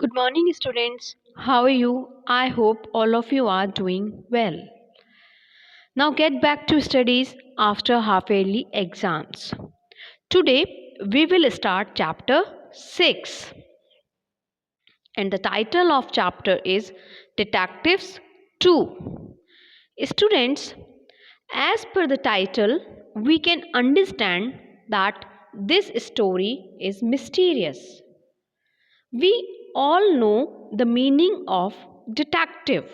Good morning, students. How are you? I hope all of you are doing well. Now get back to studies after half yearly exams. Today we will start chapter 6, and the title of chapter is Detectives 2. Students, as per the title, we can understand that this story is mysterious. We all know the meaning of detective.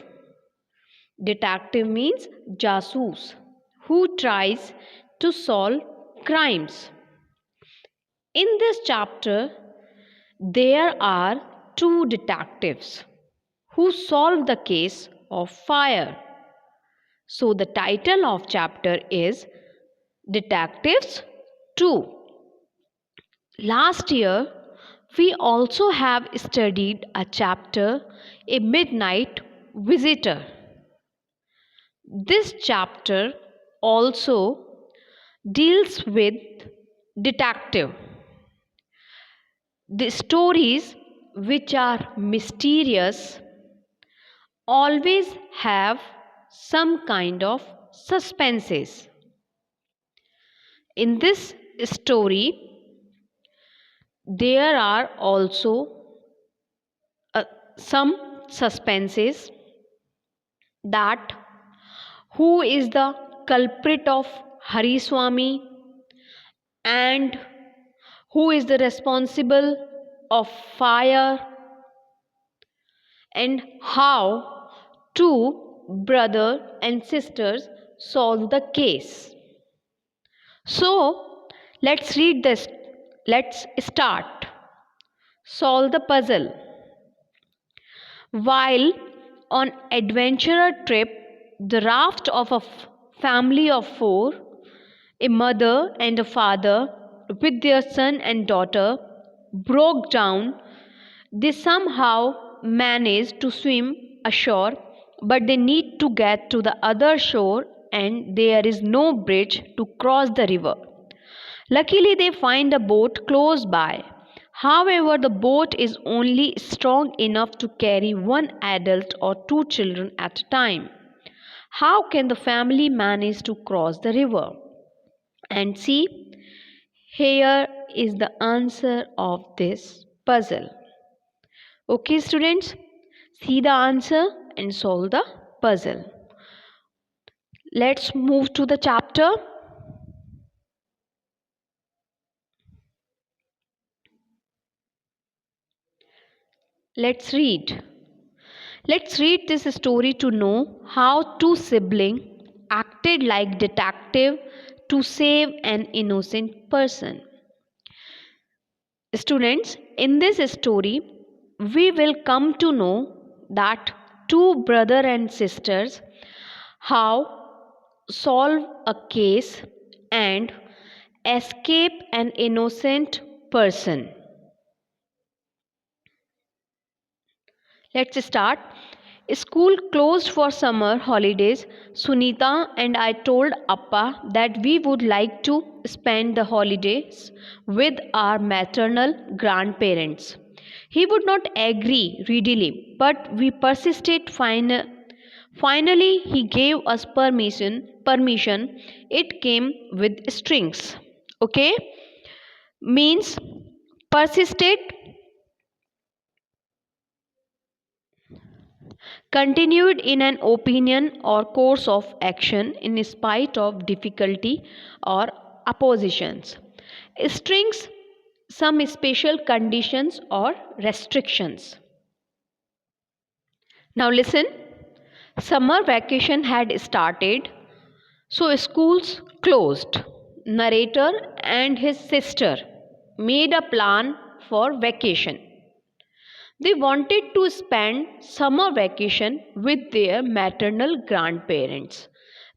Detective means jasoos who tries to solve crimes. In this chapter, there are two detectives who solve the case of fire. So the title of chapter is Detectives 2. Last year, we also have studied a chapter, A Midnight Visitor. This chapter also deals with detective. The stories which are mysterious always have some kind of suspenses. In this story, there are also some suspenses that who is the culprit of Hariswamy and who is the responsible of fire and how two brother and sisters solve the case. So let's read this. Let's start. Solve the puzzle. While on adventurer trip, the raft of a family of four, a mother and a father with their son and daughter, broke down. They somehow manage to swim ashore, but they need to get to the other shore and there is no bridge to cross the river. Luckily, they find a boat close by. However, the boat is only strong enough to carry one adult or two children at a time. How can the family manage to cross the river? And see, here is the answer of this puzzle. Okay, students, see the answer and solve the puzzle. Let's move to the chapter. Let's read. Let's read this story to know how two siblings acted like detective to save an innocent person. Students, in this story, we will come to know that two brother and sisters how solve a case and escape an innocent person. Let's start. School closed for summer holidays. Sunita and I told Appa that we would like to spend the holidays with our maternal grandparents. He would not agree readily, but we persisted. Finally, he gave us permission. It came with strings. Okay? Means persisted, continued in an opinion or course of action in spite of difficulty or oppositions. Strings some special conditions or restrictions. Now listen, summer vacation had started, so schools closed. Narrator and his sister made a plan for vacation. They wanted to spend summer vacation with their maternal grandparents.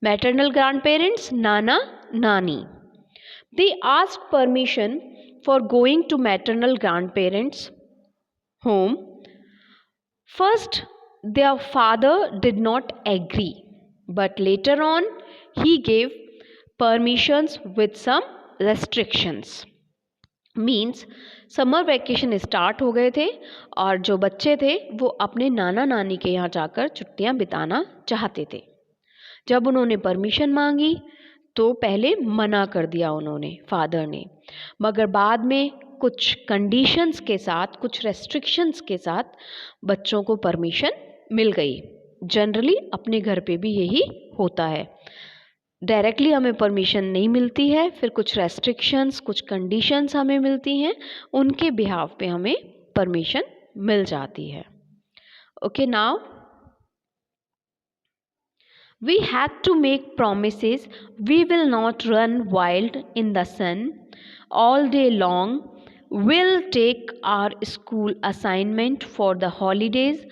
Maternal grandparents, Nana, Nani. They asked permission for going to maternal grandparents' home. First, their father did not agree, but later on, he gave permissions with some restrictions. Means summer vacation start हो गए थे और जो बच्चे थे वो अपने नाना नानी के यहाँ जाकर छुट्टियाँ बिताना चाहते थे। जब उन्होंने परमिशन मांगी तो पहले मना कर दिया उन्होंने, फादर ने, मगर बाद में कुछ कंडीशंस के साथ, कुछ रेस्ट्रिक्शंस के साथ बच्चों को परमिशन मिल गई। जनरली अपने घर पे भी यही होता है, डायरेक्टली हमें परमिशन नहीं मिलती है, फिर कुछ रेस्ट्रिक्शंस, कुछ कंडीशंस हमें मिलती हैं, उनके बिहाव पे हमें परमिशन मिल जाती है। Okay, now we had to make promises. We will not run wild in the sun all day long. We'll take our school assignment for the holidays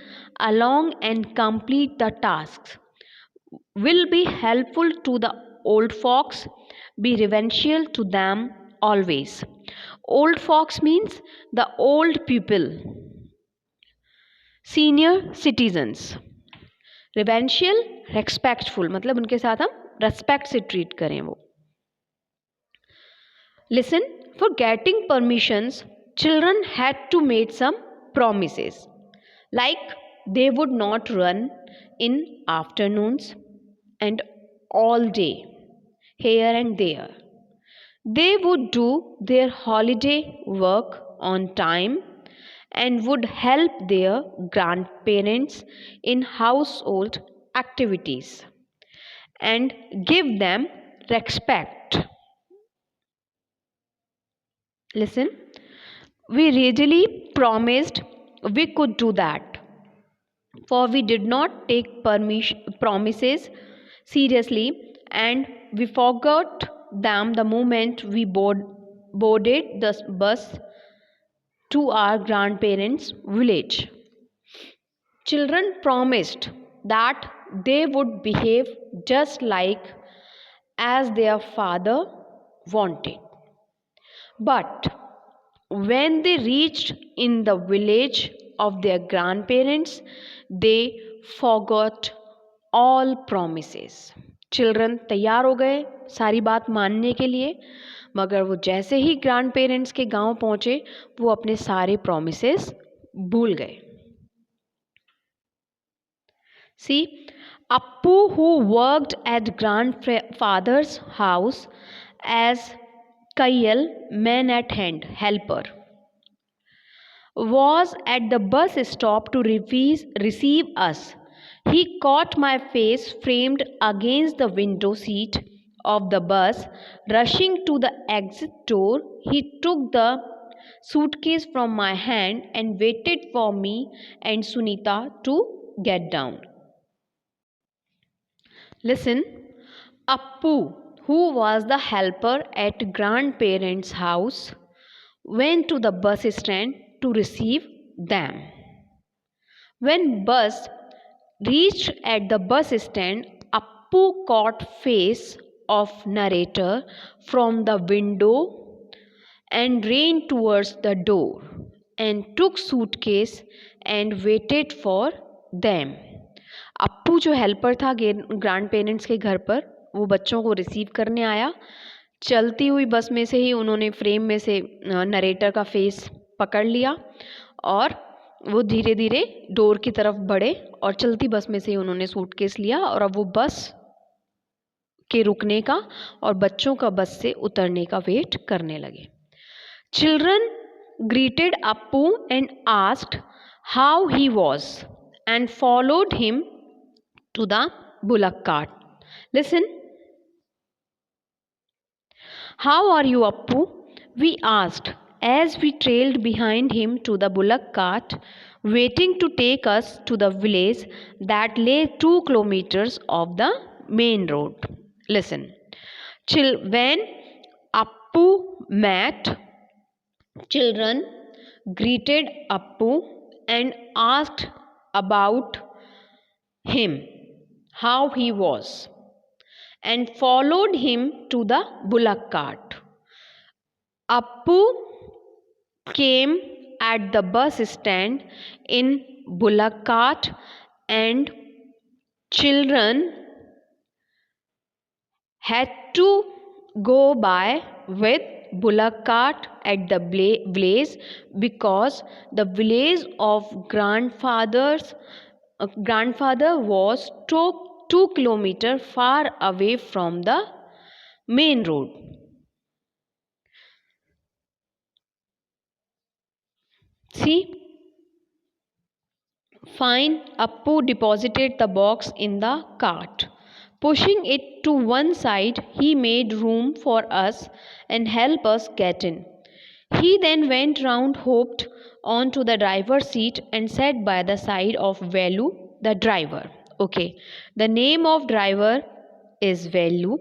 along and complete the tasks. Will be helpful to the old folks, be reverential to them always. Old folks means the old people, senior citizens. Reverential respectful मतलब उनके साथ हम respect से treat करें वो। Listen, for getting permissions children had to make some promises like they would not run in afternoons and all day here and there. They would do their holiday work on time and would help their grandparents in household activities and give them respect. Listen, we readily promised we could do that, for we did not take promises seriously and we forgot them the moment we boarded the bus to our grandparents' village. Children promised that they would behave just like as their father wanted. But when they reached in the village of their grandparents, they forgot all promises. Children तैयार हो गए सारी बात मानने के लिए, मगर वो जैसे ही ग्रैंड पेरेंट्स के गांव पहुंचे वो अपने सारे प्रॉमिसेस भूल गए। See, Appu, who worked at grandfather's house as Kayal man at hand helper, was at the bus stop to receive us. He caught my face framed against the window seat of the bus. Rushing to the exit door, he took the suitcase from my hand and waited for me and Sunita to get down. Listen, Appu, who was the helper at grandparents' house, went to the bus stand to receive them. When bus reached at the bus stand, Appu caught face of narrator from the window and ran towards the door and took suitcase and waited for them. Appu जो helper था grand parents के घर पर, वो बच्चों को receive करने आया। चलती हुई बस में से ही उन्होंने फ्रेम में से नरेटर का फेस पकड़ लिया और वो धीरे धीरे डोर की तरफ बढ़े और चलती बस में से ही उन्होंने सूटकेस लिया और अब वो बस के रुकने का और बच्चों का बस से उतरने का वेट करने लगे। Children greeted Appu and asked how he was and followed him to the bullock cart. Listen. How are you, Appu? We asked as we trailed behind him to the bullock cart, waiting to take us to the village that lay 2 kilometers off the main road. Listen. When Appu met, children greeted Appu and asked about him, how he was, and followed him to the bullock cart. Appu came at the bus stand in bullock cart and children had to go by with bullock cart at the blaze because the village of grandfather was 2 kilometers far away from the main road. See? Fine, Appu deposited the box in the cart. Pushing it to one side, he made room for us and helped us get in. He then went round, hopped onto the driver's seat and sat by the side of Velu, the driver. Okay, the name of driver is Velu.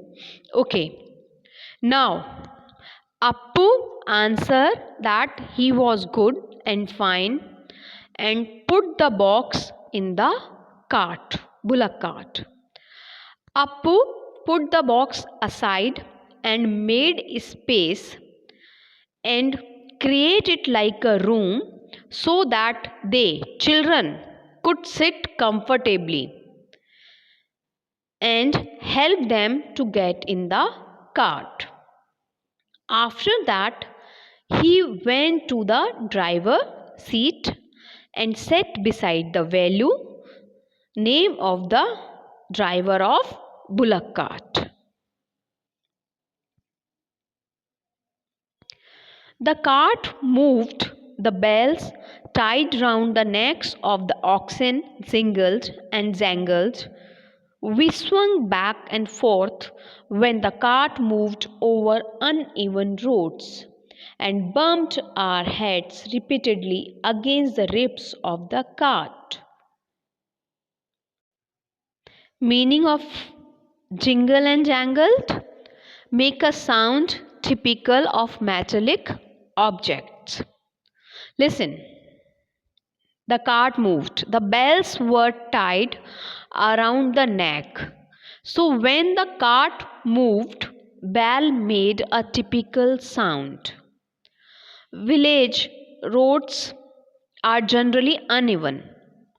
Okay, now Appu answered that he was good and fine and put the box in the bullock cart. Appu put the box aside and made space and create it like a room so that children, could sit comfortably and help them to get in the cart. After that, he went to the driver seat and sat beside the Velu, name of the driver of bullock cart. The cart moved, the bells tied round the necks of the oxen jingled and jangled. We swung back and forth when the cart moved over uneven roads and bumped our heads repeatedly against the ribs of the cart. Meaning of jingle and jangled? Make a sound typical of metallic objects. Listen. The cart moved. The bells were tied around the neck. So when the cart moved, bell made a typical sound. Village roads are generally uneven.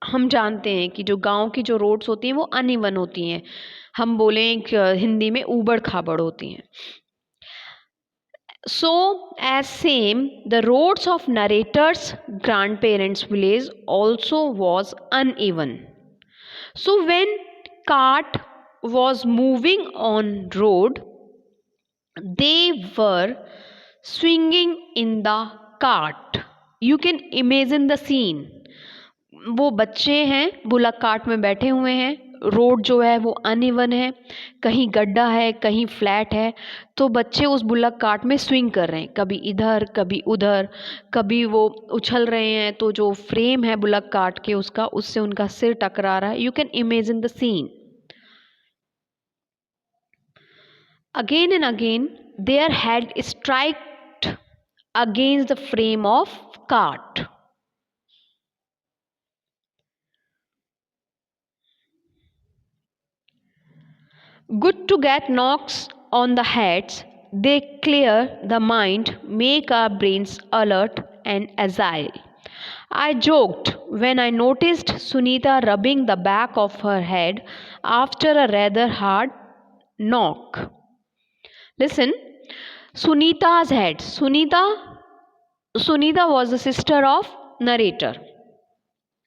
हम जानते हैं कि जो गांव की जो roads होती हैं वो अनइवन होती हैं. हम बोलें हिंदी में ऊबड़ खाबड़ होती हैं. So, as same, the roads of narrator's grandparents' village also was uneven. So, when cart was moving on road, they were swinging in the cart. You can imagine the scene. वो बच्चे हैं, बुलक कार्ट में बैठे हुए हैं. Road जो है वो अनइवन है, कहीं गड्ढा है, कहीं फ्लैट है. तो बच्चे उस बुलक कार्ट में स्विंग कर रहे हैं, कभी इधर कभी उधर, कभी वो उछल रहे हैं. तो जो फ्रेम है बुलक कार्ट के उससे उनका सिर टकरा रहा है. You can imagine the scene. Again and again, their head struck against the frame of cart. Good to get knocks on the heads. They clear the mind, make our brains alert and agile. I joked when I noticed Sunita rubbing the back of her head after a rather hard knock. Listen, Sunita's head. Sunita was the sister of narrator.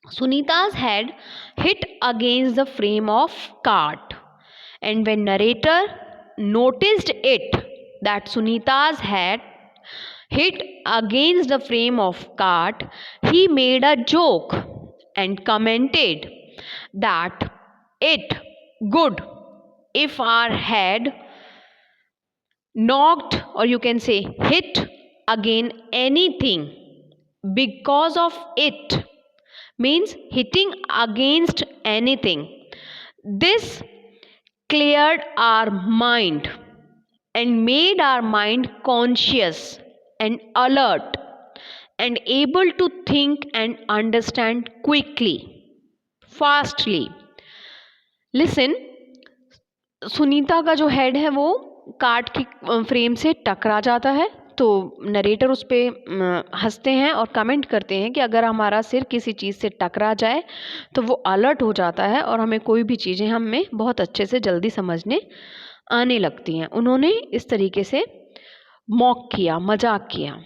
Sunita's head hit against the frame of cart, and when narrator noticed that Sunita's head hit against the frame of cart, he made a joke and commented that it good if our head knocked, or you can say hit again anything, because of it means hitting against anything. This cleared our mind and made our mind conscious and alert and able to think and understand quickly, fastly. Listen, Sunita का जो head है वो cart की frame से टकरा जाता है. तो नरेटर उस पर हंसते हैं और कमेंट करते हैं कि अगर हमारा सिर किसी चीज़ से टकरा जाए तो वो अलर्ट हो जाता है और हमें कोई भी चीज़ें हमें बहुत अच्छे से जल्दी समझने आने लगती हैं. उन्होंने इस तरीके से मॉक किया, मजाक किया.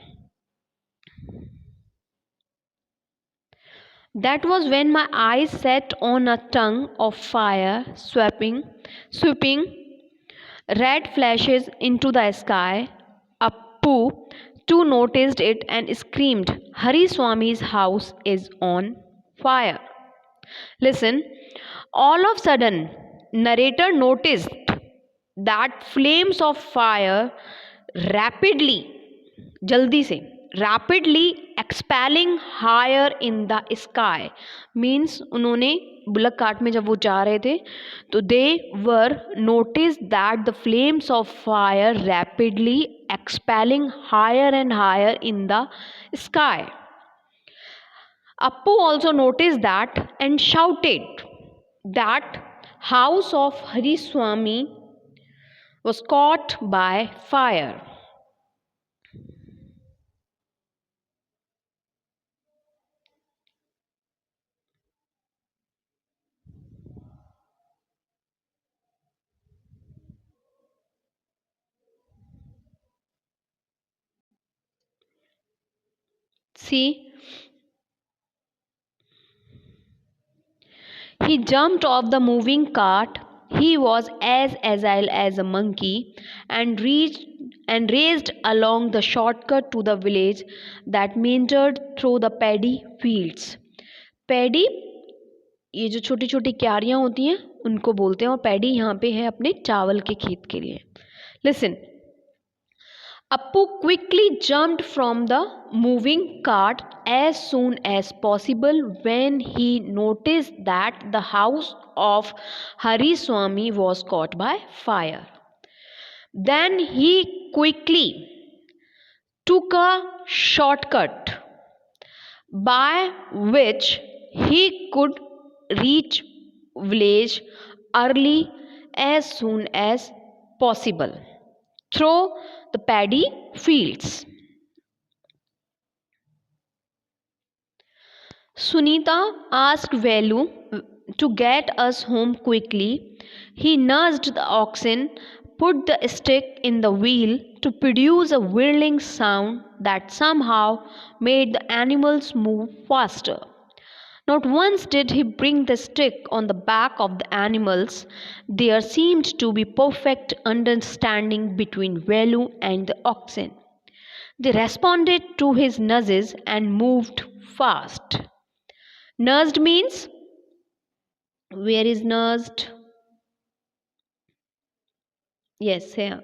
That was when my eyes set on a tongue of fire sweeping red flashes into the sky. Appu too noticed it and screamed, Hari Swami's house is on fire. Listen, all of a sudden, narrator noticed that flames of fire rapidly, jaldi se, rapidly expelling higher in the sky. Means उन्होंने bullock cart में जब वो जा रहे थे तो they were noticed that the flames of fire rapidly expelling higher and higher in the sky. Appu also noticed that and shouted that house of Hari Swami was caught by fire. See, he jumped off the moving cart. He was as agile as a monkey and raced along the shortcut to the village that meandered through the paddy fields. Paddy, ये जो छोटी छोटी क्यारियाँ होती हैं उनको बोलते हैं और पैडी यहाँ पे है अपने चावल के खेत के लिए. Listen. Appu quickly jumped from the moving cart as soon as possible when he noticed that the house of Hari Swami was caught by fire. Then he quickly took a shortcut by which he could reach village early as soon as possible through the paddy fields. Sunita asked Velu to get us home quickly. He nudged the oxen, put the stick in the wheel to produce a whirling sound that somehow made the animals move faster. Not once did he bring the stick on the back of the animals. There seemed to be perfect understanding between Velu and the oxen. They responded to his nudges and moved fast. Nudged means, where is nudged? Yes, here.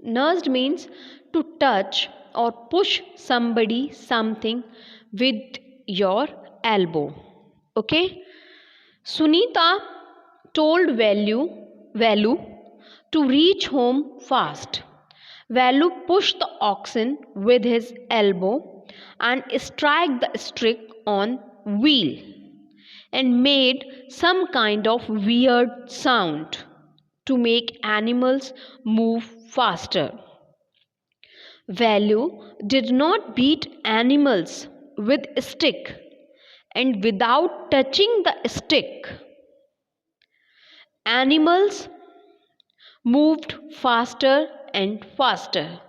Nudged means to touch or push somebody, something with your elbow. Okay? Sunita told Velu to reach home fast. Velu pushed the oxen with his elbow and struck the stick on wheel and made some kind of weird sound to make animals move faster. Velu did not beat animals with a stick and without touching the stick. Animals moved faster and faster.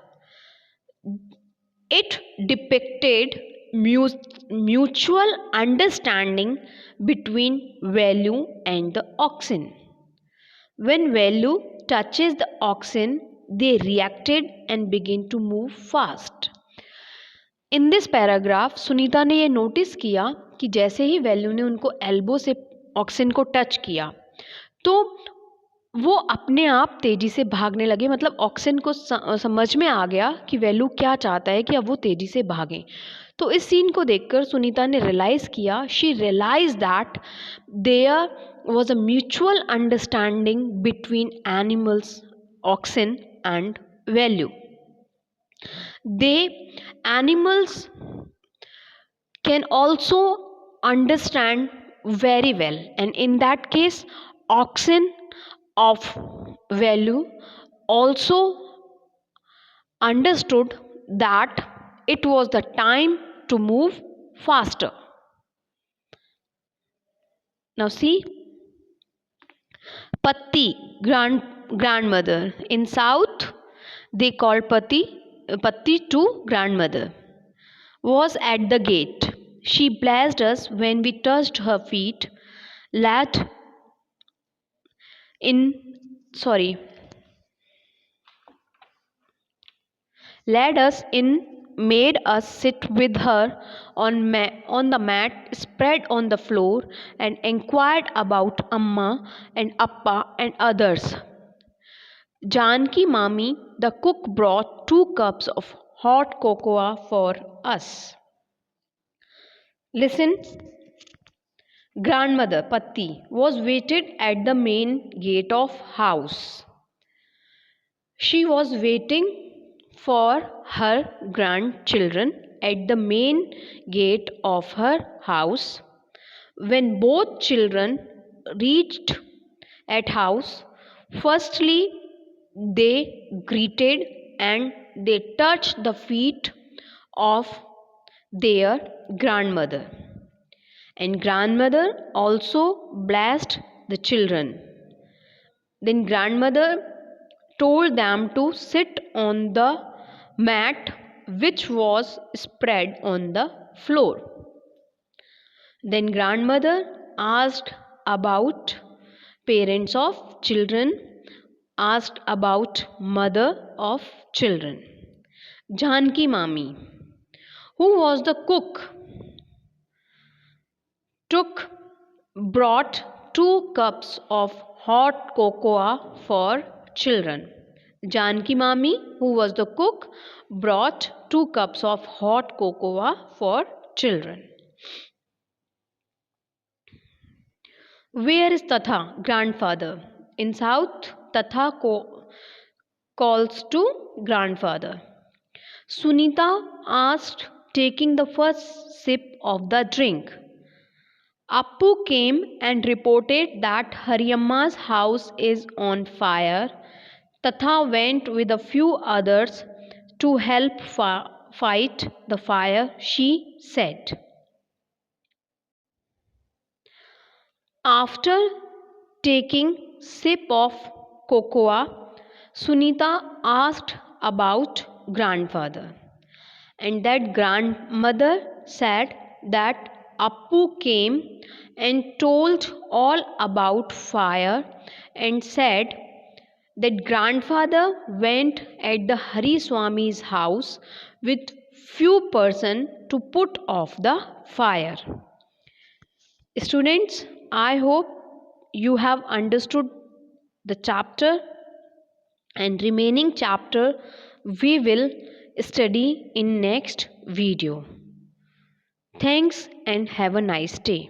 It depicted mutual understanding between Velu and the oxen. When Velu touches the oxen, they reacted and begin to move fast. In this paragraph, Sunita ने ये notice किया कि जैसे ही value ने उनको elbow से auxin को touch किया तो वो अपने आप तेजी से भागने लगे. मतलब ऑक्सिन को समझ में आ गया कि वेल्यू क्या चाहता है कि अब वो तेजी से भागें. तो इस सीन को देखकर सुनीता ने रियलाइज़ किया, she realise that there was a mutual understanding between animals, oxen and value. Animals can also understand very well, and in that case oxen of value also understood that it was the time to move faster. Now see, Patti, grandmother. In South, they call Patti Patti to grandmother, was at the gate. She blessed us when we touched her feet, led in sorry, led us in, made us sit with her on the mat spread on the floor, and inquired about Amma and Appa and others. Janki Mami, the cook, brought 2 cups of hot cocoa for us. Listen, grandmother Patti was waited at the main gate of house. She was waiting for her grandchildren at the main gate of her house. When both children reached at house, firstly they greeted and they touched the feet of their grandmother. And grandmother also blessed the children. Then grandmother told them to sit on the mat which was spread on the floor. Then grandmother asked about parents of children, asked about mother of children. Janki Mami, who was the cook, took brought 2 cups of hot cocoa for children. Janki Mami, who was the cook, brought 2 cups of hot cocoa for children. Where is Tatha, grandfather? In South, Tatha calls to grandfather. Sunita asked, taking the first sip of the drink. Appu came and reported that Hariamma's house is on fire. Tatha went with a few others to help fight the fire, she said. After taking sip of cocoa, Sunita asked about grandfather, and that grandmother said that Appu came and told all about fire and said that grandfather went at the Hari Swami's house with few persons to put off the fire. Students, I hope you have understood the chapter, and remaining chapter we will study in next video. Thanks and have a nice day.